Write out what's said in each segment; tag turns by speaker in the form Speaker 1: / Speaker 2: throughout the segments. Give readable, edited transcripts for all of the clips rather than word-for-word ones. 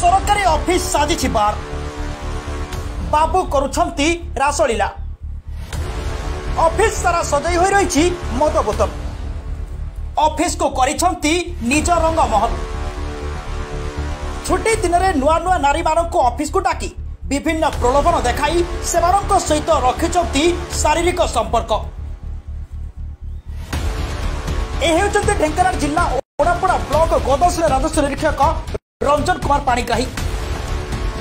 Speaker 1: सरकारी ऑफिस साजिछि बार बाबू करुछंती रासलीला ऑफिस सारा सजाई होई रहिछि मद बोतल ऑफिस को करिछंती निज रंग महल छुट्टी दिन में नुआ नुआ नारी मानक ऑफिस को डाकी विभिन्न प्रलोभन देखाई सेमानक सहित रखिछंती शारीरिक संपर्क। ढेंकानाल जिला ओडापड़ा ब्लॉक गोदसरे राजस्व निरीक्षक रंजन कुमार पाणिग्राही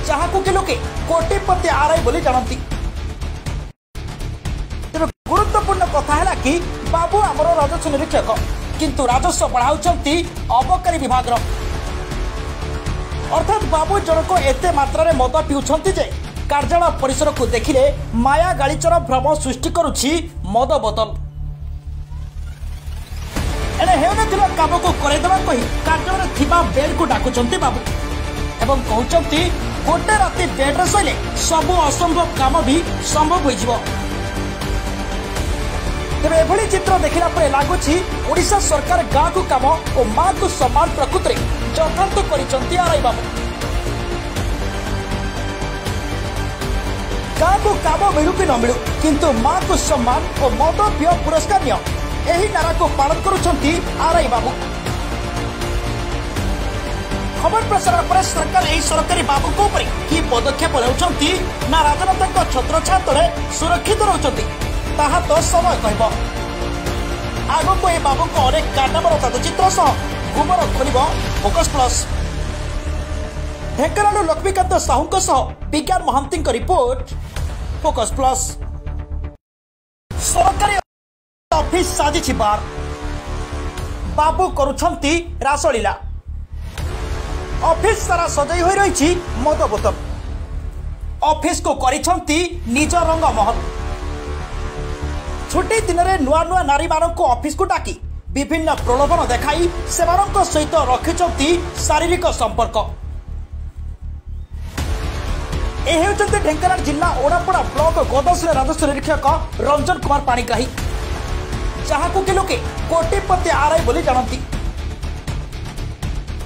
Speaker 1: जहां कि लोके कोटिपति आरआई बोली जानती। तेज गुरुत्वपूर्ण कथा है कि बाबू आमर राजस्व निरीक्षक किंतु राजस्व बढ़ाउछंती अबकारी विभाग अर्थात बाबू जनक एते मात्रा रे मद पिउछंती जे कार्यालय परिसर को देखिले माया गालीचर भ्रम सृष्टि करुछि मद बोतल। एने हेउनथिला काम को करैदबा कहि कार्यालय थिबा बेड को डाकुचंती बाबू एवं कहउचंती गोटे राति बेड रे सइले सब असंभव काम भी संभव होई जिवो। तेरे एभली चित्र देखिला परे लागुछि ओडिशा सरकार गाँ को काम और माँ को सम्मान प्रकृति यथार्थ करिसंती आरआई बाबू। गाँ को काम मिलू कि न मिलू किंतु माँ को सम्मान और मद पिय पुरस्कार निय एही नारा को पालन करुछंती आरआई बाबू। खबर प्रसारण पर सरकार एही सरकारी बाबू को ऊपर की पदक्षेप लेउछंती ना राजनेता छत्र छात्र सुरक्षित रहउछंती ताहा तो समय कहब। आगो ए बाबू को अनेक कारनामार तथ्यचित्र सह गुमर खोल फोकस प्लस। ढेंकानाल लक्ष्मीकांत साहू सह विज्ञान महांती रिपोर्ट फोकस प्लस। सरकारी ऑफिस साजिछि बार बाबू करुछंती रासलीला ऑफिस सारा सजाई होई रहिछि मद बोतल ऑफिस को करिछंती निज रंग महल छुट्टी दिन में नुआ नुआ नारी मानक ऑफिस को डाकी विभिन्न प्रलोभन देखाई सेमानक सहित रखिछंती शारीरिक संपर्क। ढेंकानाल जिला ओडापड़ा ब्लॉक गोदसरे राजस्व निरीक्षक रंजन कुमार पाणिग्राही जहां कि लोके कोटिपति आरआई बोली जानती।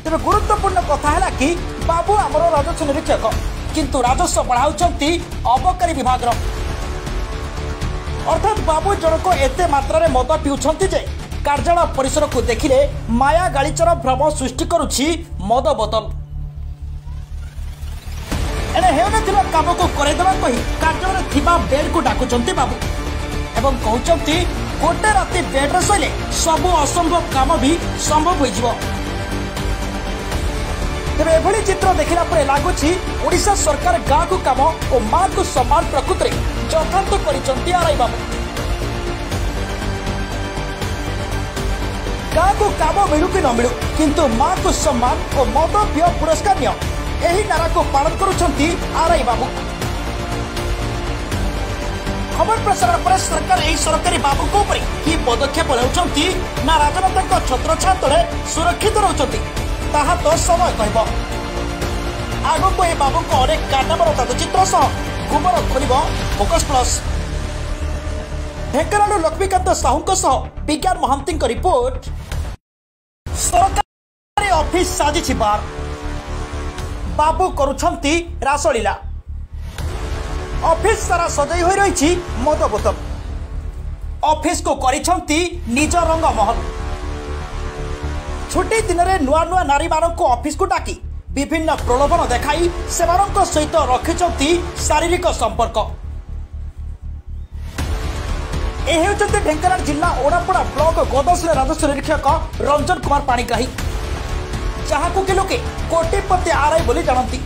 Speaker 1: तेज गुरुत्वपूर्ण कथा है कि बाबू आमर राजस्व निरीक्षक किंतु राजस्व बढ़ाउछंती अबकारी विभाग अर्थात बाबू जनक एते मात्रा रे मद पिउछंती जे कार्यालय परिसर को देखिले माया गालीचर भ्रम सृष्टि करुछि मद बोतल। एने हेउनथिला काम को करैदबा कहि कार्यालय थिबा बेड को डाकुचंती बाबू एवं कहउचंती गोटे राति बेड रे सइले सब असंभव काम भी संभव होई जिवो। तेरे एभली चित्र देखिला परे लागुछि ओडिशा सरकार गाँ को काम और माँ को सम्मान प्रकृति यथार्थ करिसंती आरआई बाबू। गाँ को काम मिलू कि न मिलू किंतु माँ को सम्मान और मद पिय पुरस्कार निय एही नारा को पालन करुछंती आरआई बाबू। खबर प्रसारण पर सरकार एही सरकारी बाबू को ऊपर की पदक्षेप लेउछंती ना राजनेता छत्र छात्र सुरक्षित रहउछंती ताहा तो समय कहब। आगो ए बाबू को अनेक कारनामार तथ्यचित्र सह गुमर खोल फोकस प्लस। ढेंकानाल लक्ष्मीकांत साहू सह विज्ञान महांती रिपोर्ट। सरकारी ऑफिस साजिछि बार बाबू करुछंती रासलीला ऑफिस सारा सजाई होई रहिछि मद बोतल ऑफिस को करिछंती निज रंग महल छुट्टी दिन में नुआ नुआ नारी मानक ऑफिस को डाकी विभिन्न प्रलोभन देखाई सेमानक सहित रखिछंती शारीरिक संपर्क। ढेंकानाल जिला ओडापड़ा ब्लॉक गोदसरे राजस्व निरीक्षक रंजन कुमार पाणिग्राही जहां कि लोके कोटिपति आरआई बोली जानती।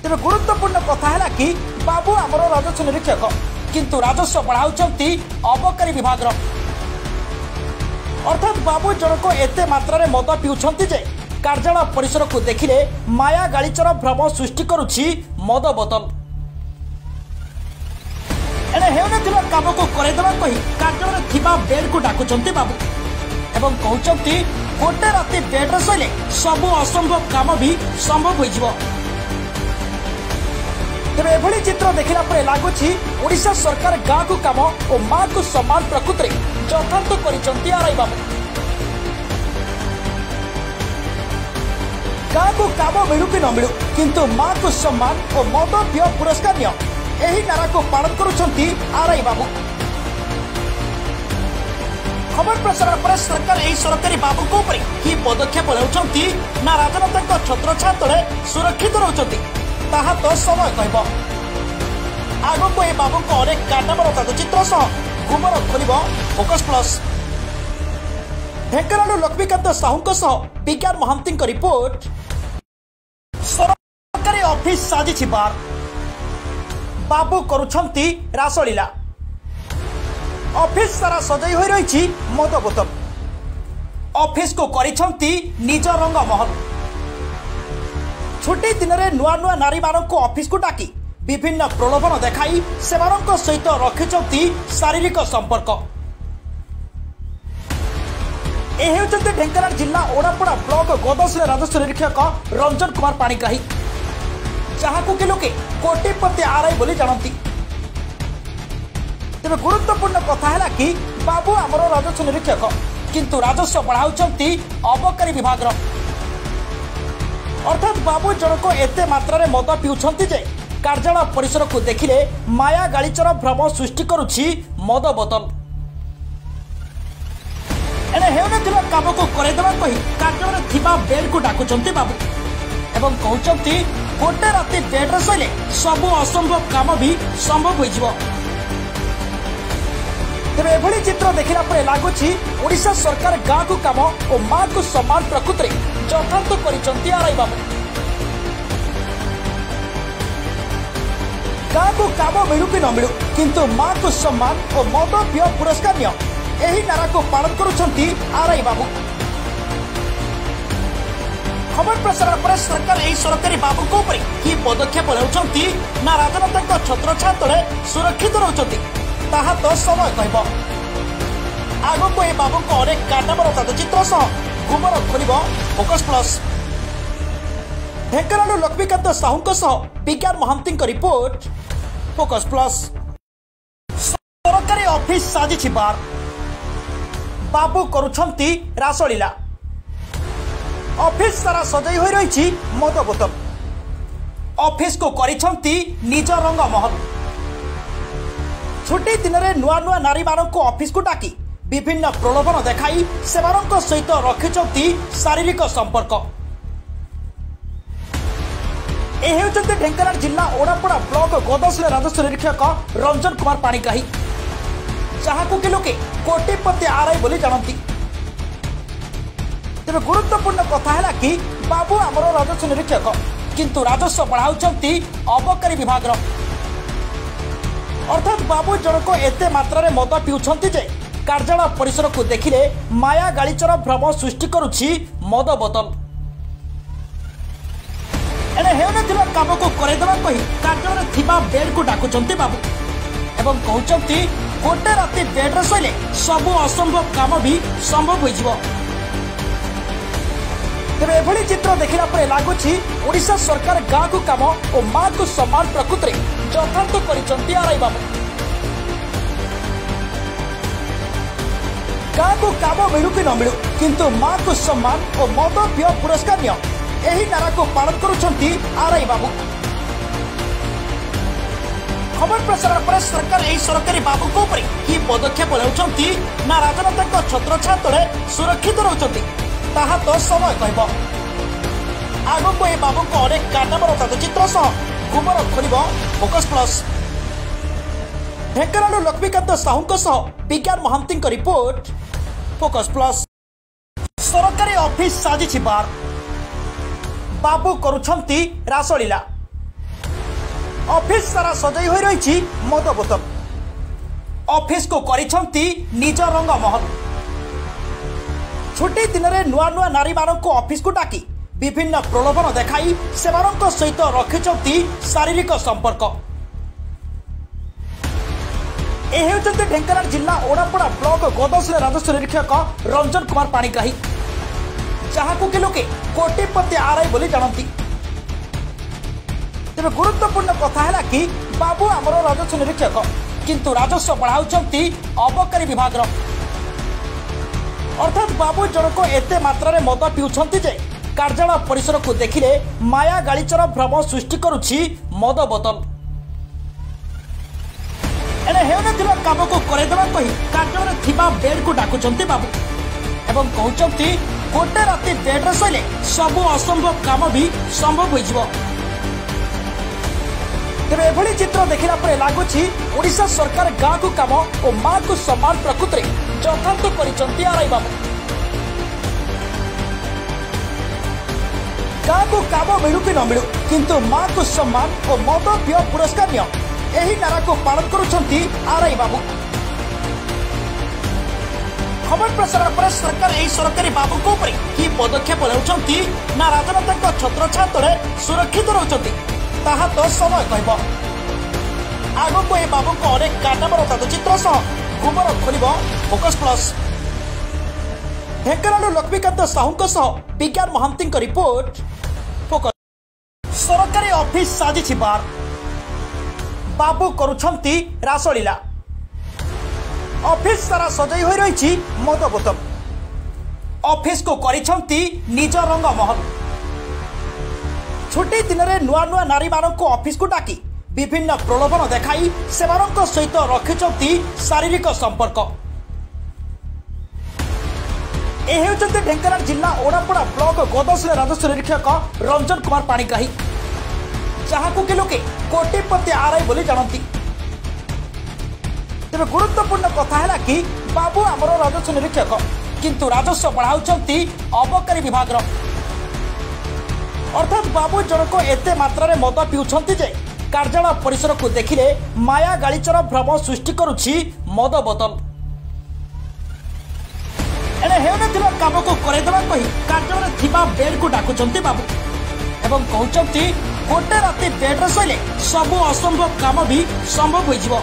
Speaker 1: तेज गुरुत्वपूर्ण कथा है कि बाबू आमर राजस्व निरीक्षक किंतु राजस्व बढ़ाउछंती अबकारी विभाग अर्थात बाबू जनक एते मात्रा रे मद पिउछंती जे कार्यालय परिसर को देखिले माया गालीचर भ्रम सृष्टि करुछि मद बोतल। एने हेउनथिला काम को करैदबा कहि कार्यालय थिबा बेड को डाकुचंती बाबू एवं कहउचंती गोटे राति बेड रे सइले सब असंभव काम भी संभव होई जिवो। तेरे एभली चित्र देखिला परे लागुछि ओडिशा सरकार गाँ को काम और माँ को सम्मान प्रकृति यथार्थ करिसंती आरआई बाबू। गाँ को काम मिलू कि न मिलू किंतु माँ को सम्मान और मद पिय पुरस्कार निय यही नारा को पालन करुछंती आरआई बाबू। खबर प्रसारण पर सरकार यही सरकारी बाबू को कि पदक्षेप नेउछंती ना राजनेता छत्रछाया तले सुरक्षित रहउछंती ताहा तो समय कहब। आगको ए बाबू को अनेक काटाबर तथ्यचित्र सह गुमर खोल फोकस प्लस। ढेंकानाल लक्ष्मीकांत साहू विज्ञान महांती रिपोर्ट। सरकारी ऑफिस साजिछि बार बाबू करुछंती रासलीला। ऑफिस सारा सजाई होई रहिछि मद बोतल। ऑफिस को करिछंती निज रंग महल। छुट्टी दिन में नुआ नुआ नारी मानक ऑफिस को डाकी विभिन्न प्रलोभन देखाई सेमानक सहित रखिछंती शारीरिक संपर्क। यह होचंती ढेंकानाल जिला ओडापड़ा ब्लॉक गोदसरे राजस्व निरीक्षक रंजन कुमार पाणिग्राही जहां कि लोके कोटिपति आरआई बोली जानती। तेरे गुरुत्वपूर्ण कथा है कि बाबू आमर राजस्व निरीक्षक किंतु राजस्व बढ़ाउछंती अबकारी विभाग। अर्थात बाबू जनक एते मात्रा रे मद पिउछंती जे कार्यालय परिसर को देखिले माया गालीचर भ्रम सृष्टि करुछि मद बोतल। एने हेउनथिला काम को करैदबा कहि कार्यालय थिबा बेड को डाकुछंती बाबू एवं कहउछंती गोटे राति बेड रे सइले सबु असंभव काम भी संभव होई जिवो। तेरे एभली चित्र देखिला परे लागुछि ओडिशा सरकार गाँ को काम और माँ को सम्मान प्रकृति यथार्थ करिसंती आरआई बाबू। गाँ को काम मिलू कि न मिलू किंतु माँ को सम्मान और मद पिय पुरस्कार निय यही नारा को पालन करुछंती आरआई बाबू। खबर प्रसारण पर सरकार यही सरकारी बाबू को कि पदक्षेप नेउछंती ना राजनेता छत्रछाया तले सुरक्षित रहउछंती ताहा तो समय कहब। आगको ए बाबू को अनेक काटाबर तथ्यचित्र सह गुमर खोल फोकस प्लस। ढेंकानाल लक्ष्मीकांत साहू विज्ञान महांती रिपोर्ट फोकस प्लस। सरकारी ऑफिस साजिछि बार बाबू करुछंती रासलीला। ऑफिस सारा सजाई होई रहिछि मद बोतल। ऑफिस को करिछंती निज रंग महल। छुट्टी दिन में नुआ नुआ नारी मानक ऑफिस को डाकी विभिन्न प्रलोभन देखाई सेमानक सहित रखिछंती शारीरिक संपर्क। यह होचंती ढेंकानाल जिला ओडापड़ा ब्लॉक गोदसरे राजस्व निरीक्षक रंजन कुमार पाणिग्राही जहां कि लोके कोटिपति आरआई बोली जानती। तेरे गुरुत्वपूर्ण कथा है कि बाबू आमर राजस्व निरीक्षक किंतु राजस्व बढ़ाउछंती अबकारी विभाग। अर्थात बाबू जनक एते मात्रा रे मद पिउछंती जे कार्यालय परिसर को देखिले माया गालीचर भ्रम सृष्टि करुछि मद बोतल। एने हेउनथिला काम को करैदबा कहि कार्यालय थिबा बेड को डाकुछंती बाबू एवं कहउछंती गोटे राति बेड रे सइले सबु असंभव काम भी संभव होई जिवो। तेरे एभली चित्र देखिला परे लागुछि ओडिशा सरकार गाँ को काम और माँ को सम्मान प्रकृति यथार्थ करिसंती आरआई बाबू। गाँ को काम मिलू कि न मिलू किंतु माँ को सम्मान और मद पिय पुरस्कार निय यही नारा को पालन करुछंती आरआई बाबू। खबर प्रसारण पर सरकार यही सरकारी बाबू को कि पदक्षेप नेउछंती ना राजनेता छत्रछाया तले सुरक्षित रहउछंती ताहा तो समय कहब। आगको ए बाबू को अनेक काटाबर तथ्यचित्र सह गुमर खोल फोकस प्लस। ढेंकानाल लक्ष्मीकांत साहू विज्ञान महांती रिपोर्ट फोकस प्लस। सरकारी ऑफिस साजिछि बार बाबू करुछंती रासलीला। ऑफिस सारा सजाई होई रहिछि मद बोतल। ऑफिस को करिछंती निज रंग महल। छुट्टी दिन में नुआ नुआ नारी मानक ऑफिस को डाकी विभिन्न प्रलोभन देखाई सेमानक सहित रखिछंती शारीरिक संपर्क। यह होचंती ढेंकानाल जिला ओडापड़ा ब्लॉक गोदसरे राजस्व निरीक्षक रंजन कुमार पाणिग्राही जहां कि लोके कोटिपति आरआई बोली जानती। तेरे गुरुत्वपूर्ण कथा है कि बाबू आमर राजस्व निरीक्षक किंतु राजस्व बढ़ाउछंती अबकारी विभाग। अर्थात बाबू जनक एते मात्रा रे मद पिउछंती जे କାର୍ଯ୍ୟାଳୟ ପରିସରକୁ ଦେଖିଲେ ମାୟା ଗାଳିଚର ଭ୍ରମ ସୃଷ୍ଟି କରୁଛି ମଦ ବୋତଲ। ଏଣେ ହେଉନଥିବା କାମକୁ କରାଇଦେବା କହି କାର୍ଯ୍ୟାଳୟରେ ଥିବା ବେଡ୍କୁ ଡାକୁଛନ୍ତି ବାବୁ ଏବଂ କହୁଛନ୍ତି ଗୋଟେ ରାତି ବେଡ୍ରେ ଶୋଇଲେ ସବୁ ଅସମ୍ଭବ କାମ ବି ସମ୍ଭବ ହୋଇଯିବ। ତେବେ ଏଭଳି ଚିତ୍ର ଦେଖିଲା ପରେ ଲାଗୁଛି ଓଡ଼ିଶା ସରକାର ଗାଁକୁ କାମ ଓ ମାକୁ ସମ୍ମାନ ପ୍ରକୃତିରେ ଯଥାର୍ଥ କରିଛନ୍ତି ଆରାଇ ବାବୁ। ଗାଁକୁ କାମ ମିଳୁ କି ନ ମିଳୁ କିନ୍ତୁ ମାକୁ ସମ୍ମାନ ଓ ମଦ ପିଅ ପୁରସ୍କାର ନିଅ ଏହି ନାରାକୁ ପାଳନ କରୁଛନ୍ତି ଆରାଇ ବାବୁ। ଖବର ପ୍ରସାରଣ ପରେ ସରକାର ଏହି ସରକାରୀ ବାବୁଙ୍କ ଉପରେ କି ପଦକ୍ଷେପ ନେଉଛନ୍ତି ନା ରାଜନେତାଙ୍କ ଛତ୍ରଛାୟା ତଳେ ସୁରକ୍ଷିତ ରହୁଛନ୍ତି ତାହା ତ ସମୟ କହିବ। ଆଗକୁ ଏହି ବାବୁଙ୍କ ଅନେକ କାରନାମାର ତଥ୍ୟଚିତ୍ର ସହ ଗୁମର ଖୋଲିବ ଫୋକସ୍ ପ୍ଲସ୍। ଢେଙ୍କାନାଳରୁ ଲକ୍ଷ୍ମୀକାନ୍ତ ସାହୁଙ୍କ ସହ ବିଜ୍ଞାନ ମହାନ୍ତିଙ୍କ ରିପୋର୍ଟ ଫୋକସ୍। ସରକାରୀ ଅଫିସ ସାଜିଛି ବାର, ବାବୁ କରୁଛନ୍ତି ରାସଲୀଳା। ଅଫିସ ସାରା ସଜାଇ ହୋଇ ରହିଛି ମଦ ବୋତଲ। ଅଫିସକୁ କରିଛନ୍ତି ନିଜ ରଙ୍ଗ ମହଲ। ଛୁଟି ଦିନରେ ନୂଆ ନୂଆ ନାରୀମାନଙ୍କୁ ଅଫିସକୁ ଡାକି ବିଭିନ୍ନ ପ୍ରଲୋଭନ ଦେଖାଇ ସେମାନଙ୍କ ସହିତ ରଖିଛନ୍ତି ଶାରୀରିକ ସମ୍ପର୍କ। ଏ ହେଉଛନ୍ତି ଢେଙ୍କାନାଳ ଜିଲ୍ଲା ଓଡ଼ାପଡ଼ା ବ୍ଲକ ଗୋଦଶିଳା ରାଜସ୍ୱ ନିରୀକ୍ଷକ ରଞ୍ଜନ କୁମାର ପାଣିଗ୍ରାହୀ, ଯାହାକୁ କି ଲୋକେ କୋଟିପତି ଆରାଇ ବୋଲି ଜାଣନ୍ତି। ତେବେ ଗୁରୁତ୍ୱପୂର୍ଣ୍ଣ କଥା ହେଲା କି ବାବୁ ଆମର ରାଜସ୍ୱ ନିରୀକ୍ଷକ କିନ୍ତୁ ରାଜସ୍ୱ ବଢ଼ାଉଛନ୍ତି ଅବକାରୀ ବିଭାଗର। ଅର୍ଥାତ୍ ବାବୁ ଜଣକ ଏତେ ମାତ୍ରାରେ ମଦ ପିଉଛନ୍ତି ଯେ କାର୍ଯ୍ୟାଳୟ ପରିସରକୁ ଦେଖିଲେ ମାୟା ଗାଳିଚର ଭ୍ରମ ସୃଷ୍ଟି କରୁଛି ମଦ ବୋତଲ। ଏଣେ ହେଉନଥିବା କାମକୁ କରାଇଦେବା କହି କାର୍ଯ୍ୟାଳୟରେ ଥିବା ବେଡ୍କୁ ଡାକୁଛନ୍ତି ବାବୁ ଏବଂ କହୁଛନ୍ତି ଗୋଟେ ରାତି ବେଡ୍ରେ ଶୋଇଲେ ସବୁ ଅସମ୍ଭବ କାମ ବି ସମ୍ଭବ ହୋଇଯିବ।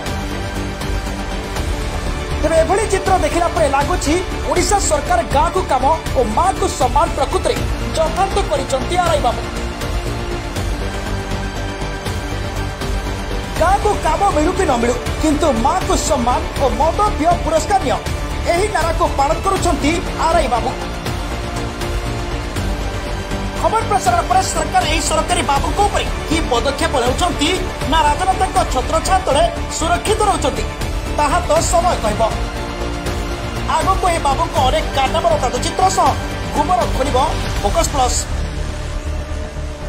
Speaker 1: ତେବେ ଏଭଳି ଚିତ୍ର ଦେଖିଲା ପରେ ଲାଗୁଛି ଓଡ଼ିଶା ସରକାର ଗାଁକୁ କାମ ଓ ମାକୁ ସମ୍ମାନ ପ୍ରକୃତିରେ ଯଥାର୍ଥ କରିଛନ୍ତି ଆରାଇ ବାବୁ। ଗାଁକୁ କାମ ମିଳୁ କି ନ ମିଳୁ କିନ୍ତୁ ମାକୁ ସମ୍ମାନ ଓ ମଦ ପିଅ ପୁରସ୍କାର ନିଅ ଏହି ନାରାକୁ ପାଳନ କରୁଛନ୍ତି ଆରାଇ ବାବୁ। ଖବର ପ୍ରସାରଣ ପରେ ସରକାର ଏହି ସରକାରୀ ବାବୁଙ୍କ ଉପରେ କି ପଦକ୍ଷେପ ନେଉଛନ୍ତି ନା ରାଜନେତାଙ୍କ ଛତ୍ରଛାୟା ତଳେ ସୁରକ୍ଷିତ ରହୁଛନ୍ତି ତାହା ତ ସମୟ କହିବ। ଆଗକୁ ଏହି ବାବୁଙ୍କ ଅନେକ କାରନାମାର ତଥ୍ୟଚିତ୍ର ସହ ଗୁମର ଖୋଲିବ ଫୋକସ୍ ପ୍ଲସ୍।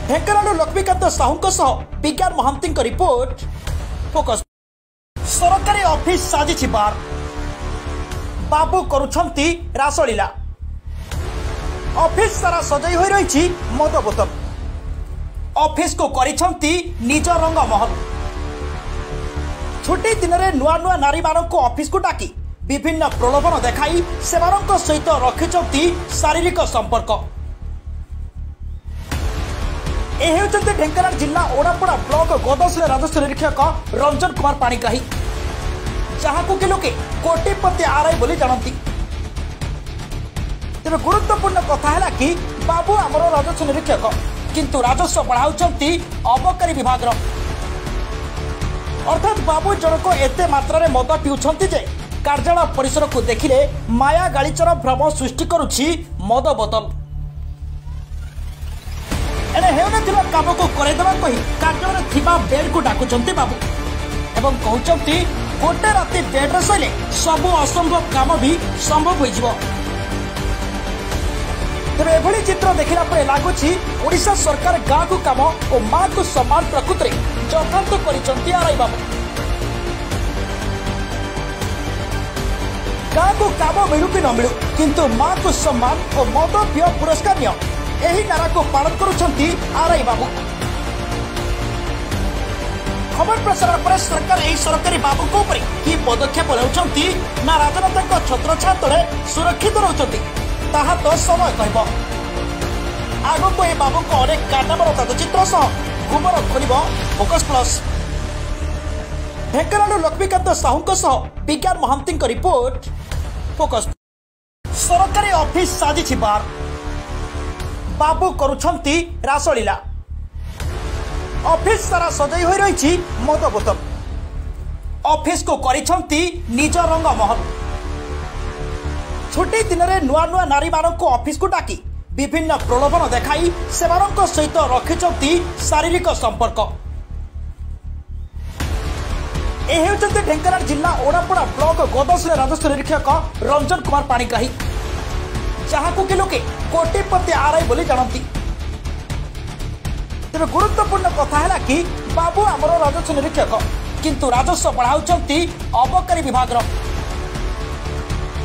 Speaker 1: ଢେଙ୍କାନାଳରୁ ଲକ୍ଷ୍ମୀକାନ୍ତ ସାହୁଙ୍କ ସହ ବିଜ୍ଞାନ ମହାନ୍ତିଙ୍କ ରିପୋର୍ଟ ଫୋକସ୍। ସରକାରୀ ଅଫିସ ସାଜିଛି ବାର, ବାବୁ କରୁଛନ୍ତି ରାସଲୀଳା। ଅଫିସ ସାରା ସଜାଇ ହୋଇ ରହିଛି ମଦ ବୋତଲ। ଅଫିସକୁ କରିଛନ୍ତି ନିଜ ରଙ୍ଗ ମହଲ। ଛୁଟି ଦିନରେ ନୂଆ ନୂଆ ନାରୀମାନଙ୍କୁ ଅଫିସକୁ ଡାକି ବିଭିନ୍ନ ପ୍ରଲୋଭନ ଦେଖାଇ ସେମାନଙ୍କ ସହିତ ରଖିଛନ୍ତି ଶାରୀରିକ ସମ୍ପର୍କ। ଏ ହେଉଛନ୍ତି ଢେଙ୍କାନାଳ ଜିଲ୍ଲା ଓଡ଼ାପଡ଼ା ବ୍ଲକ ଗୋଦଶିଳା ରାଜସ୍ୱ ନିରୀକ୍ଷକ ରଞ୍ଜନ କୁମାର ପାଣିଗ୍ରାହୀ, ଯାହାକୁ କି ଲୋକେ କୋଟିପତି ଆରାଇ ବୋଲି ଜାଣନ୍ତି। ତେବେ ଗୁରୁତ୍ୱପୂର୍ଣ୍ଣ କଥା ହେଲା କି ବାବୁ ଆମର ରାଜସ୍ୱ ନିରୀକ୍ଷକ କିନ୍ତୁ ରାଜସ୍ୱ ବଢ଼ାଉଛନ୍ତି ଅବକାରୀ ବିଭାଗର। ଅର୍ଥାତ୍ ବାବୁ ଜଣକ ଏତେ ମାତ୍ରାରେ ମଦ ପିଉଛନ୍ତି ଯେ କାର୍ଯ୍ୟାଳୟ ପରିସରକୁ ଦେଖିଲେ ମାୟା ଗାଳିଚର ଭ୍ରମ ସୃଷ୍ଟି କରୁଛି ମଦ ବୋତଲ। ଏଣେ ହେଉନଥିବା କାମକୁ କରାଇଦେବା କହି କାର୍ଯ୍ୟାଳୟରେ ଥିବା ବେଡ୍କୁ ଡାକୁଛନ୍ତି ବାବୁ ଏବଂ କହୁଛନ୍ତି ଗୋଟେ ରାତି ବେଡ୍ରେ ଶୋଇଲେ ସବୁ ଅସମ୍ଭବ କାମ ବି ସମ୍ଭବ ହୋଇଯିବ। ତେବେ ଏଭଳି ଚିତ୍ର ଦେଖିଲା ପରେ ଲାଗୁଛି ଓଡ଼ିଶା ସରକାର ଗାଁକୁ କାମ ଓ ମାକୁ ସମ୍ମାନ ପ୍ରକୃତିରେ ଯଥାର୍ଥ କରିଛନ୍ତି ଆରାଇ ବାବୁ। ଗାଁକୁ କାମ ମିଳୁ କି ନ ମିଳୁ କିନ୍ତୁ ମାକୁ ସମ୍ମାନ ଓ ମଦ ପିଅ ପୁରସ୍କାର ନିଅ ଏହି ନାରାକୁ ପାଳନ କରୁଛନ୍ତି ଆରାଇ ବାବୁ। ଖବର ପ୍ରସାରଣ ପରେ ସରକାର ଏହି ସରକାରୀ ବାବୁଙ୍କ ଉପରେ କି ପଦକ୍ଷେପ ନେଉଛନ୍ତି ନା ରାଜନେତାଙ୍କ ଛତ୍ରଛାୟା ତଳେ ସୁରକ୍ଷିତ ରହୁଛନ୍ତି ତାହା ତ ସମୟ କହିବ। ଆଗକୁ ଏହି ବାବୁଙ୍କ ଅନେକ କାରନାମାର ତଥ୍ୟଚିତ୍ର ସହ ଗୁମର ଖୋଲିବ ଫୋକସ୍ ପ୍ଲସ୍। ଢେଙ୍କାନାଳରୁ ଲକ୍ଷ୍ମୀକାନ୍ତ ସାହୁଙ୍କ ସହ ବିଜ୍ଞାନ ମହାନ୍ତିଙ୍କ ରିପୋର୍ଟ ଫୋକସ୍। ସରକାରୀ ଅଫିସ ସାଜିଛି ବାର, ବାବୁ କରୁଛନ୍ତି ରାସଲୀଳା। ଅଫିସ ସାରା ସଜାଇ ହୋଇ ରହିଛି ମଦ ବୋତଲ। ଅଫିସକୁ କରିଛନ୍ତି ନିଜ ରଙ୍ଗ ମହଲ। ଛୁଟି ଦିନରେ ନୂଆ ନୂଆ ନାରୀମାନଙ୍କୁ ଅଫିସକୁ ଡାକି विभिन्न प्रलोभन देखाई सेमानक सहित रखिछंती शारीरिक संपर्क। ए हेउछंती ढेंकानाल जिला ओडापड़ा ब्लॉक गोदसरे राजस्व निरीक्षक रंजन कुमार पाणिग्राही, जहां कि लोके कोटिपति आरआई बोली जानती। तेरे गुरुत्वपूर्ण कथा है कि बाबू आमर राजस्व निरीक्षक किंतु राजस्व बढ़ाउछंती अबकारी विभाग।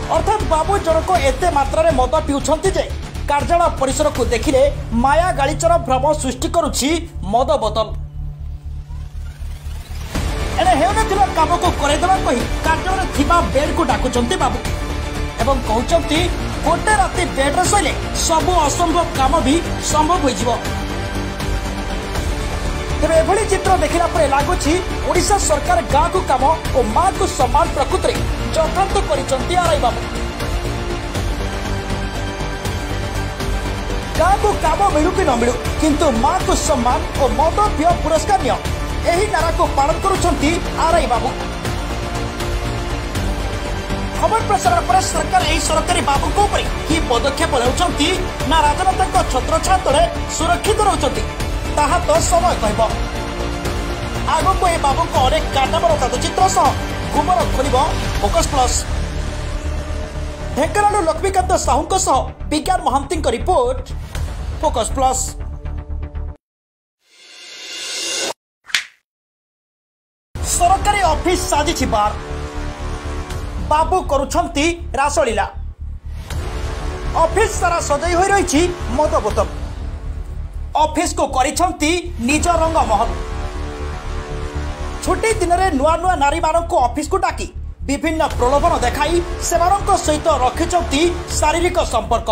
Speaker 1: अर्थात बाबू जनक एते मात्रा मद पिउछंती जे कार्यालय परिसर को देखिले माया गालीचर भ्रम सृष्टि करुछि मद बोतल। एने हेउनथिला काम को करैदेबा कहि कार्यालय थिबा बेड को डाकुछंती बाबू एवं कहउछंती गोटे राति बेड रे सइले सब असंभव काम भी संभव होई जिवो। तेरे एभली चित्र देखिला परे लागुछि ओडिशा सरकार गाँ को काम और माँ को सम्मान प्रकृति चक्रांत करिसंती आरआई बाबू। गाँ को काम मिलू कि न मिलू किंतु माँ को सम्मान और मद पेय पुरस्कार निय एही नारा को पालन करुछंती आरआई बाबू। खबर प्रसारण पर सरकार एही सरकारी बाबू को ऊपर की पदक्षेप लेउछंती ना राजनेता छत्रछाया तले सुरक्षित रहउछंती ताहा तो समय कहब। आगो ए बाबू को अनेक काटाबर तथचित्र सह गुमर खोल फोकस प्लस। ढेंकानाल लक्ष्मीकांत साहू सह विज्ञान महांती रिपोर्ट फोकस प्लस। सरकारी ऑफिस साजिछि बार, बाबू करुछंती रासलीला। ऑफिस सारा सजाई होई रहिछि मद बोतल। ऑफिस को करिछंती निज रंग महल। छुट्टी दिन में नुआ नुआ नारी मानक ऑफिस को डाकी विभिन्न प्रलोभन देखाई सेमानक सहित रखिछंती शारीरिक संपर्क।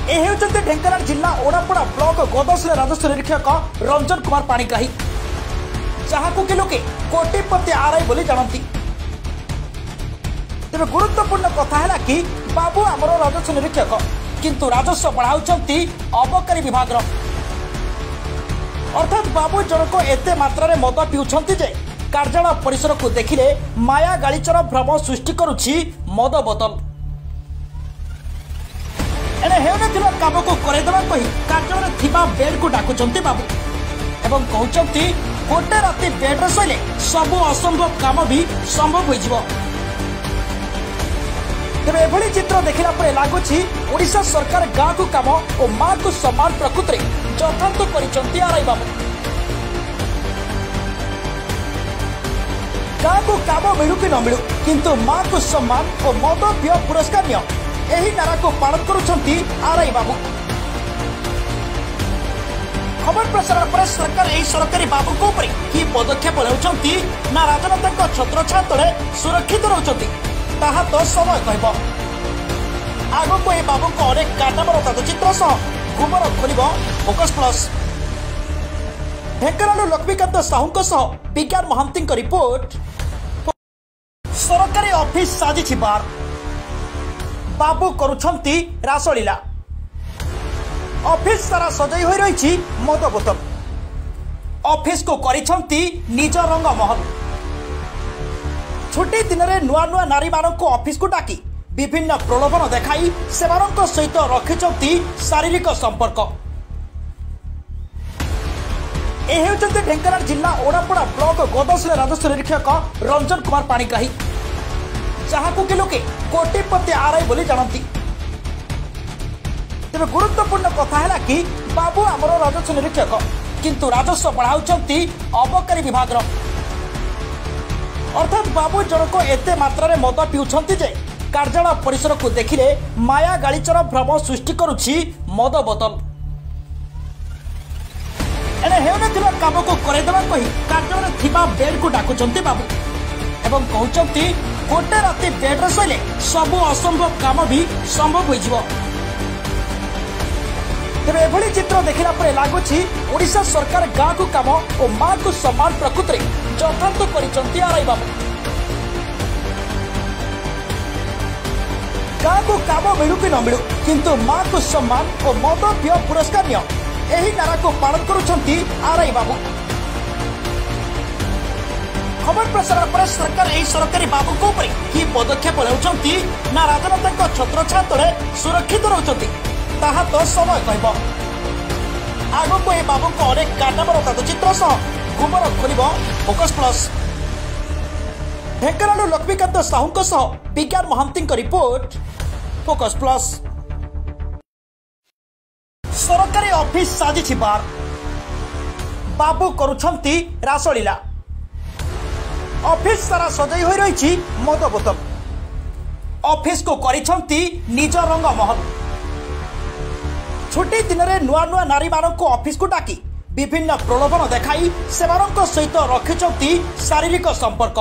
Speaker 1: ए हेउछंती ढेंकानाल जिला ओडापड़ा ब्लॉक गोदसरे राजस्व निरीक्षक रंजन कुमार पाणिग्राही, जहां कि लोके कोटिपति आरआई बोली जानती। तेरे गुरुत्वपूर्ण कथा है कि बाबू आमर राजस्व निरीक्षक किंतु राजस्व बढ़ाउछंती अबकारी विभाग। अर्थात बाबू जनक एते मात्रा मद पिउछंती जे कार्यालय परिसर को देखिले माया गालीचर भ्रम सृष्टि करुछि मद बोतल। एने हेउनथिला काम को करैदेबा कहि कार्यालय थिबा बेड को डाकुछंती बाबू एवं कहउछंती गोटे राति बेड रे सइले सब असंभव काम भी संभव होई जिवो। तेरे एभली चित्र देखिला परे लागुछि ओडिशा सरकार गाँ को काम और माँ को सम्मान प्रकृति चक्रांत करिसंती आरआई बाबू। गाँ को काम मिलू कि न मिलू किंतु माँ को सम्मान और मद पेय पुरस्कार निय एही नारा को पालन करुछंती आरआई बाबू। खबर प्रसारण पर सरकार एही सरकारी बाबू को ऊपर की पदक्षेप लेउछंती ना राजनेता छत्रछाया तले सुरक्षित रहउछंती ताहा तो समय कहब। आगो ए बाबू को अनेक काटाबर तथचित्र सह गुमर खोल फोकस प्लस। ढेंकानाल लक्ष्मीकांत साहू सह विज्ञान महांती रिपोर्ट। सरकारी ऑफिस साजिछि बार, बाबू करुछंती रासलीला। ऑफिस सारा सजाई होई रहिछि मद बोतल। ऑफिस को करिछंती निज रंग महल। छुट्टी दिन में नुआ नुआ नारी मानक ऑफिस को डाकी विभिन्न प्रलोभन देखाई सेमानक सहित रखिछंती शारीरिक संपर्क। ए हेउछंती ढेंकानाल जिला ओडापड़ा ब्लॉक गोदसरे राजस्व निरीक्षक रंजन कुमार पाणिग्राही, जहां कि लोके कोटिपति आरआई बोली जानती। तेरे गुरुत्वपूर्ण कथा है कि बाबू आमर राजस्व निरीक्षक किंतु राजस्व बढ़ाउछंती अबकारी विभाग। अर्थात बाबू जनक एते मात्रा मद पिउछंती जे कार्यालय परिसर को देखिले माया गालीचर भ्रम सृष्टि करुछि मद बोतल। एने हेउनथिला काम को करैदेबा कहि कार्यालय थिबा बेड को डाकुछंती बाबू एवं कहउछंती गोटे राति बेड रे सइले सब असंभव काम भी संभव होई जिवो। तेरे एभली चित्र देखिला परे लागुछि ओडिशा सरकार गाँ को काम और माँ को सम्मान प्रकृति चक्रांत करिसंती आरआई बाबू। गाँ को काम मिलू कि न मिलू किंतु माँ को सम्मान और मद पेय पुरस्कार निय एही नारा को पालन करुछंती आरआई बाबू। खबर प्रसारण पर सरकार यही सरकारी बाबू कि पदक्षेप नेउछंती ना राजनेता छत्र छातले सुरक्षित रहउछंती ताहा तो समय कहब। आगको ए बाबू को अनेक कारनामार तथ्यचित्र सह गुमर खोलिब फोकस प्लस। ढेंकानाल लक्ष्मीकांत साहू सह विज्ञान महांती रिपोर्ट फोकस प्लस। सरकारी ऑफिस साजिछि बार बाबू करुछंती रासलीला। ऑफिस सारा सजाई होई रहिछि मद बोतल। ऑफिस को करिछंती निज रंग महल। छुट्टी दिन में नुआ नुआ नारी मानक ऑफिस को डाकी विभिन्न प्रलोभन देखाई सेमानक सहित रखिछंती शारीरिक संपर्क।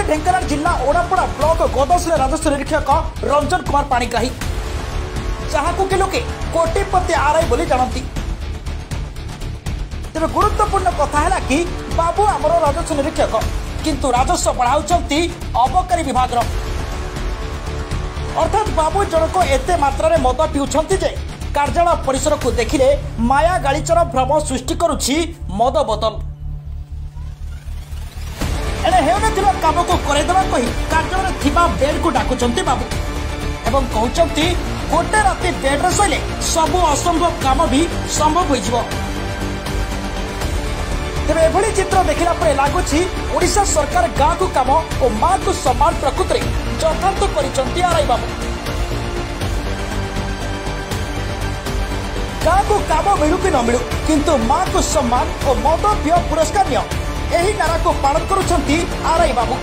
Speaker 1: ढेंकानाल जिला ओडापड़ा ब्लॉक गोदसरे राजस्व निरीक्षक रंजन कुमार पाणिग्राही जहां के लोके कोटिपति आरआई बोली जानती। तेरे गुरुत्वपूर्ण कथा है कि बाबू आमर राजस्व निरीक्षक किंतु राजस्व बढ़ाउछंती अबकारी विभाग। अर्थात बाबू जनक एते मात्रा मद पिउछंती जे कार्यालय परिसर को देखिले माया गालीचर भ्रम सृष्टि करुछि मद बोतल। एने हेउनथिबा काम को करैदेबा कहि कार्यालय थिबा बेड को डाकुछंती बाबू एवं कहउछंती गोटे राति बेड रे सोइले सब असंभव काम भी संभव होइजिवो। तेरे एभली चित्र देखिला परे लागुछि ओडिशा सरकार गाँ को काम और माँ को सम्मान प्रकृति यथार्थ करिसंती आरआई बाबू। गाँ को काम मिलू कि न मिलू किंतु माँ को सम्मान और मद पेय पुरस्कार यही नारा को पालन करुछंती आरआई बाबू।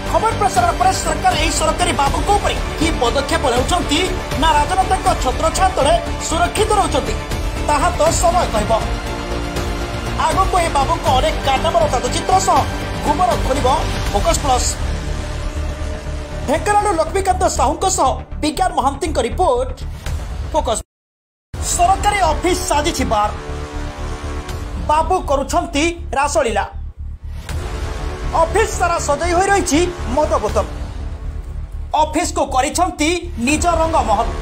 Speaker 1: खबर प्रसारण पर सरकार यही सरकारी बाबू कि पदक्षेप नेउछंती ना राजनेता छत्र छातले सुरक्षित रहउछंती ताहा तो समय कहब। आगको ए बाबू को अनेक कारनामार तथ्यचित्र सह गुमर खोलिब फोकस प्लस। ढेंकानाल लक्ष्मीकांत साहू सह विज्ञान महांती रिपोर्ट फोकस। सरकारी ऑफिस साजिछि बार बाबू करुछंती रासलीला। ऑफिस सारा सजाई होई रहिछि मद बोतल। ऑफिस को करिछंती निज रंग महल।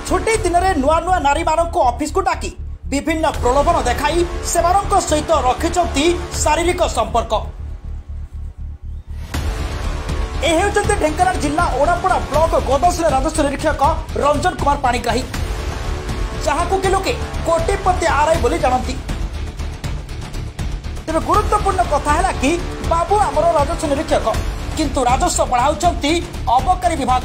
Speaker 1: छुट्टी दिन में नुआ नुआ नारी मानक ऑफिस को डाकी विभिन्न प्रलोभन देखाई सेमानक सहित रखिछंती शारीरिक संपर्क। ढेंकानाल जिला ओडापड़ा ब्लॉक गोदसरे राजस्व निरीक्षक रंजन कुमार पाणिग्राही जहां के लोके कोटिपति आरआई बोली जानती। तेरे गुरुत्वपूर्ण कथा है कि बाबू आमर राजस्व निरीक्षक किंतु राजस्व बढ़ाउछंती अबकारी विभाग।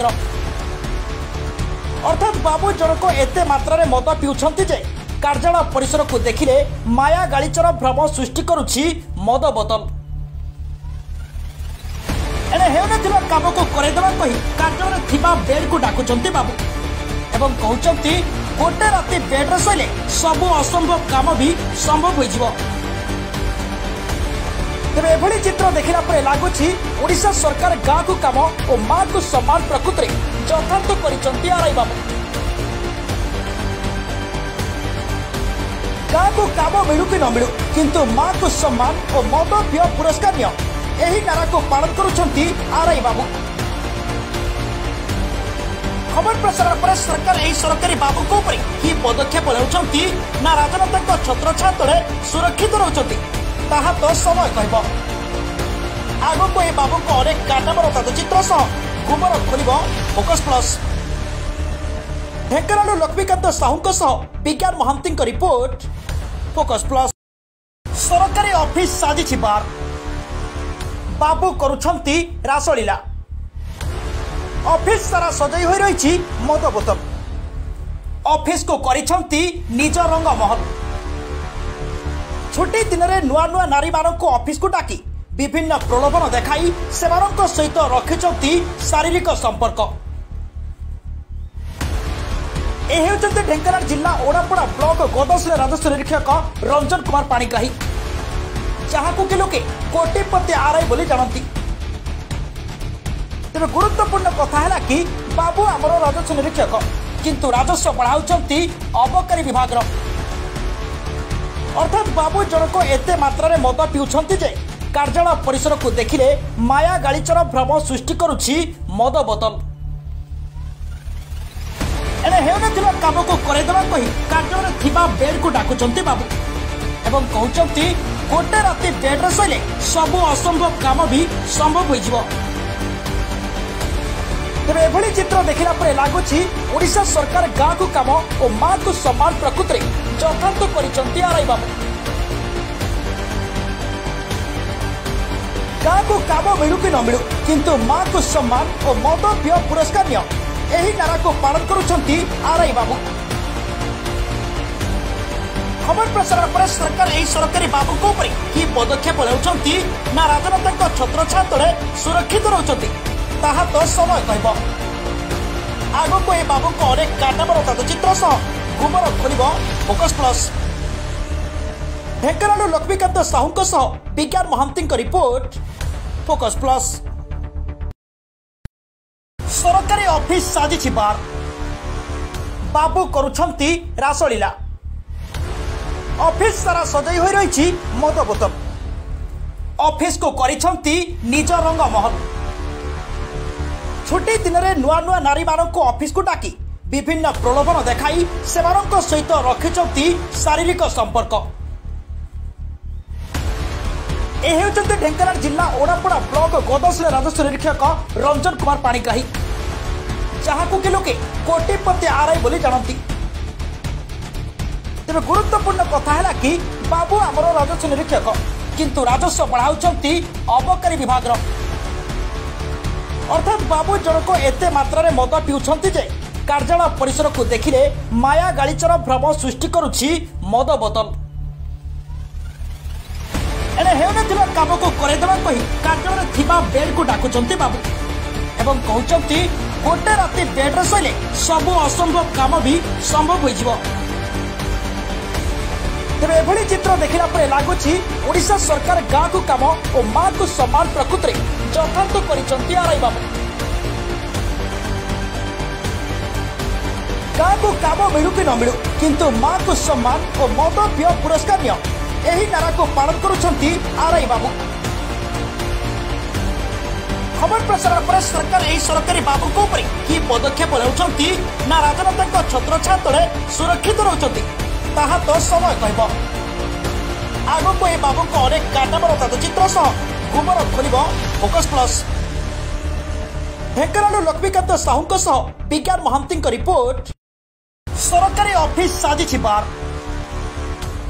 Speaker 1: अर्थात बाबू जनक एते मात्रा मद पिउछंती जे कार्यालय परिसर को देखिले माया गालीचर भ्रम सृष्टि करुछि मद बोतल। एने हेउनथिबा काम को करैदेबा कहि कार्यालय थिबा बेड को डाकुछंती बाबू एवं कहउछंती गोटे राति बेड रे सोइले सब असंभव काम भी संभव होइजिवो। तेरे एभली चित्र देखिला परे लागुछि ओडिशा सरकार गाँ को काम और माँ को सम्मान प्रकृति यथार्थ करिसंती आरआई बाबू। गाँ को काम मिलू कि न मिलू किंतु माँ को सम्मान और मद पेय पुरस्कार यही नारा को पालन करुछंती आरआई बाबू। खबर प्रसारण पर सरकार यही सरकारी बाबू कि पदक्षेप नेउछंती ना राजनेता छत्र छातले सुरक्षित रहउछंती ताहा तो समय कहब। आगको ए बाबू को अनेक कारनामार तथ्यचित्र सह गुमर खोलिब फोकस प्लस। ढेंकानाल लक्ष्मीकांत साहू सह विज्ञान महांती रिपोर्ट फोकस प्लस। सरकारी ऑफिस साजिछि बार बाबू करुछंती रासलीला। ऑफिस सारा सजाई होई रहिछि मद बोतल। ऑफिस को करिछंती निज रंग महल। छुट्टी दिन में नुआ नुआ नारी मानक ऑफिस को डाकी विभिन्न प्रलोभन देखाई सेमानक सहित रखिछंती शारीरिक संपर्क। ढेंकानाल जिला ओडापड़ा ब्लॉक गोदसरे राजस्व निरीक्षक रंजन कुमार पाणिग्राही जहां के लोके कोटिपति आरआई बोली जानती। तेरे गुरुत्वपूर्ण कथा है कि बाबू आमर राजस्व निरीक्षक किंतु राजस्व बढ़ाउछंती अबकारी विभाग। अर्थात बाबू जनक एते मात्रा मद पिउछंती जे कार्यालय परिसर को देखिले माया गालीचर भ्रम सृष्टि करुछि मद बोतल। एणे हेउनथिबा काम को करैदेबा कहि कार्यालय थिबा बेड को डाकुचंती बाबू एवं कहउचंती गोटे राति बेड रे सइले सब असंभव काम भी संभव होई जिवो। तेरे एभली चित्र देखिला परे लागुछि ओडिशा सरकार गाँ को काम और माँ को सम्मान प्रकृति यथार्थ करिसंती आरआई बाबू। गाँ को काम मिलू कि न मिलू किंतु माँ को सम्मान और मद पेय पुरस्कार यही नारा को पालन करुछंती आरआई बाबू। खबर प्रसारण पर सरकार यही सरकारी बाबू को कि पदक्षेप लेउछंती ना राजनेता छत्रछाया तले सुरक्षित रहउछंती ताहा तो समय कहब। आगको ए बाबू को अनेक काटाबर तथचित्र सह गुमर खोल फोकस प्लस। ढेंकानाल लक्ष्मीकांत साहू सह विज्ञान महांती रिपोर्ट फोकस प्लस। सरकारी ऑफिस साजिछि बार बाबू करुछंती रासलीला। ऑफिस सारा सजाई होई रहिछि मद बोतल। ऑफिस को करिछंती निज रंग महल। छुट्टी दिन में नुआ नुआ नारी मानक ऑफिस को डाकी विभिन्न प्रलोभन देखाई सेमानक सहित रखिछंती शारीरिक संपर्क। ढेंकानाल जिला ओडापड़ा ब्लॉक गोदसले राजस्व निरीक्षक रंजन कुमार पाणिग्राही जहां कि लोके कोटिपति आरआई बोली जानती। तेज गुरुत्वपूर्ण कथा है कि बाबू आमर राजस्व निरीक्षक किंतु राजस्व बढ़ाउछंती अबकारी विभाग। अर्थात बाबू जनक एते मात्रा मद पिउछंती जे कार्यालय परिसर को देखिले माया गालीचर भ्रम सृष्टि करुछि मद बोतल। एने हेउनथिबा काम को करैदेबा कहि कार्यालय थिबा बेड को डाकुचंती बाबू एवं कहउचंती गोटे राति बेड रे सइले सब असंभव काम भी संभव होई जिवो। तेरे एभली चित्र देखिला परे लागुछि ओडिशा सरकार गाँ को काम और माँ को सम्मान प्रकृति यथार्थ करिसंती आरआई बाबू। गाँ को काम मिलू कि न मिलू किंतु माँ को सम्मान और मद पेय पुरस्कार यही नारा को पालन करुछंती आरआई बाबू। खबर प्रसारण पर सरकार यही सरकारी बाबू को कि पदक्षेप लेउछंती ना राजनेता छत्रछाया तले सुरक्षित रहउछंती ताहा तो समय कहब। आगको ए बाबू को अनेक काटाबर तथचित्र सह गुमर खोल फोकस प्लस। ढेंकानाल लक्ष्मीकांत साहू सह विज्ञान महांती रिपोर्ट। सरकारी ऑफिस साजिछि बार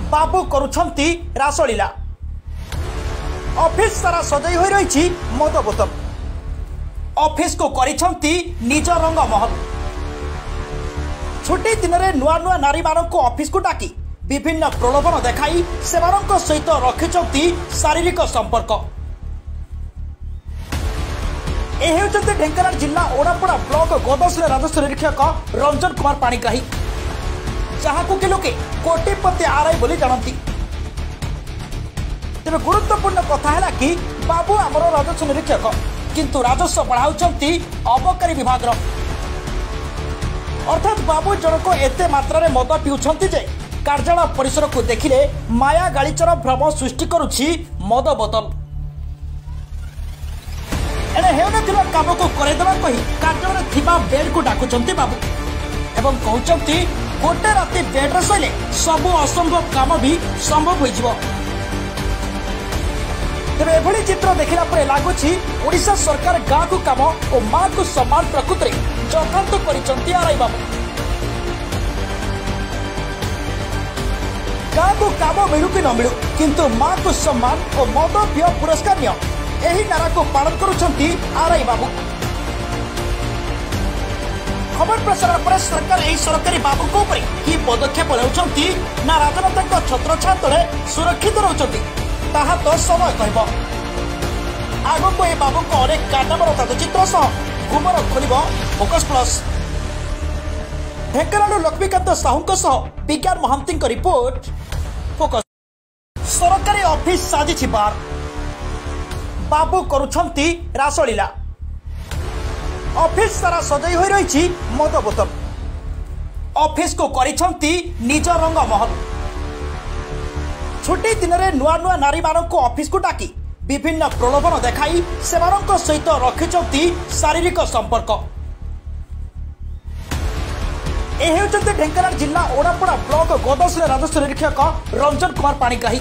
Speaker 1: बाबू करुछंती रासलीला। ऑफिस सारा सजाई होई रहिछि मद बोतल। ऑफिस को करिछंती निज रंग महल। छुट्टी दिन में नुआ नुआ नारी मानक ऑफिस को डाकी विभिन्न प्रलोभन देखाई सेमानक सहित रखिछंती शारीरिक संपर्क। ढेंकानाल जिला ओडापड़ा ब्लॉक गोदसले राजस्व निरीक्षक रंजन कुमार पाणिग्राही जहां कि लोके कोटिपति आरआई बोली जानती। तेज गुरुत्वपूर्ण कथा है कि बाबू आमर राजस्व निरीक्षक किंतु राजस्व बढ़ाउछंती अबकारी विभाग। अर्थात बाबू जनक एते मात्रा मद पिउछंती जे कार्यालय परिसर को देखिले माया गालीचर भ्रम सृष्टि करुछि मद बोतल। एणे हेउनथिबा काम को करैदेबा कहि कार्यालय थिबा बेड को डाकुचंती बाबू एवं कहउचंती गोटे राति बेड रे सइले सब असंभव काम भी संभव होई जिवो। तेरे एभली चित्र देखिला परे लागुछि ओडिशा सरकार गाँ को काम और माँ को सम्मान प्रकृति यथार्थ करिसंती आरआई बाबू। गाँ को काम मिलू कि न मिलू किंतु माँ को सम्मान और मद पेय पुरस्कार यही नारा को पालन करुछंती आरआई बाबू। खबर प्रसारण पर सरकार यही सरकारी बाबू को कि पदक्षेप लेउछंती ना राजनेता छत्रछाया तले सुरक्षित रहउछंती ताहा तो समय कहब। आगको ए बाबू को अनेक काटाबर तथचित्र सह गुमर खोल फोकस प्लस। ढेंकानाल लक्ष्मीकांत साहू सह विज्ञान महांती रिपोर्ट फोकस। सरकारी ऑफिस साजिछि बार बाबू करुछंती रासलीला। ऑफिस सारा सजाई होई रहिछि मद बोतल। ऑफिस को करिछंती निज रंग महल। छुट्टी दिन में नुआ नुआ नारी मानक ऑफिस को डाकी विभिन्न प्रलोभन देखाई सेमानक सहित रखिछंती शारीरिक संपर्क। ए हेउचंती ढेंकानाल जिला ओडापड़ा ब्लॉक गोदसरे राजस्व निरीक्षक रंजन कुमार पाणिग्राही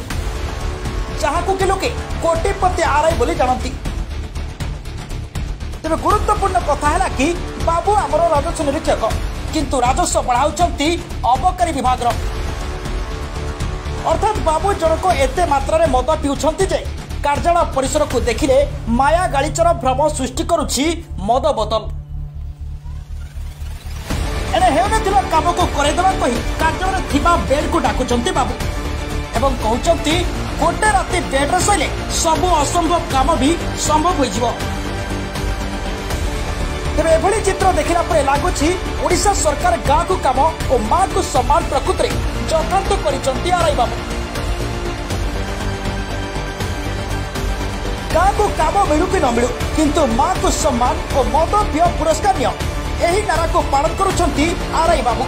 Speaker 1: जहां कि लोके कोटिपति आरआई बोली जानती। तेरे गुरुत्वपूर्ण कथा है कि बाबू आमर राजस्व निरीक्षक किंतु राजस्व बढ़ाउछंती अबकारी विभाग अर्थात बाबू जनक एते मात्रा रे मद पिउछंती जे कार्यालय परिसर को देखिले माया गालीचर भ्रम सृष्टि करुछि मद बोतल। एने हेउनथिला काम को करैदबा कहि कार्यालय थिबा बेड को डाकुछंती बाबू एवं कहउछंती गोटे राति बेड रे सइले सब असंभव काम भी संभव होई जिवो। तेरे एभली चित्र देखिला परे लागुछि ओडिशा सरकार गाँ को काम और माँ को सम्मान प्रकृत रे चक्रांत करिसंती आरआई बाबू। गाँ को काम मिलू कि न मिलू किंतु माँ को सम्मान और मद पेय पुरस्कार नियो एही नारा को पालन करुछंती आरआई बाबू।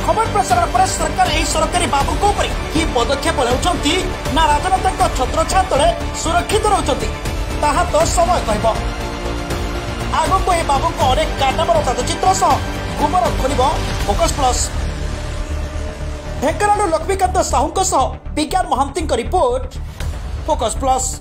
Speaker 1: खबर प्रसारण पर सरकार एही सरकारी बाबू को ऊपर की पदक्षेप लेउछंती ना राजनेता छत्रछाया तले सुरक्षित रहउछंती ताहा तो समय कहब। आगको ए बाबू को अनेक काटाबर तथचित्र सह गुमर खोल फोकस प्लस। ढेंकानाल लक्ष्मीकांत साहू विज्ञान महांती रिपोर्ट फोकस प्लस।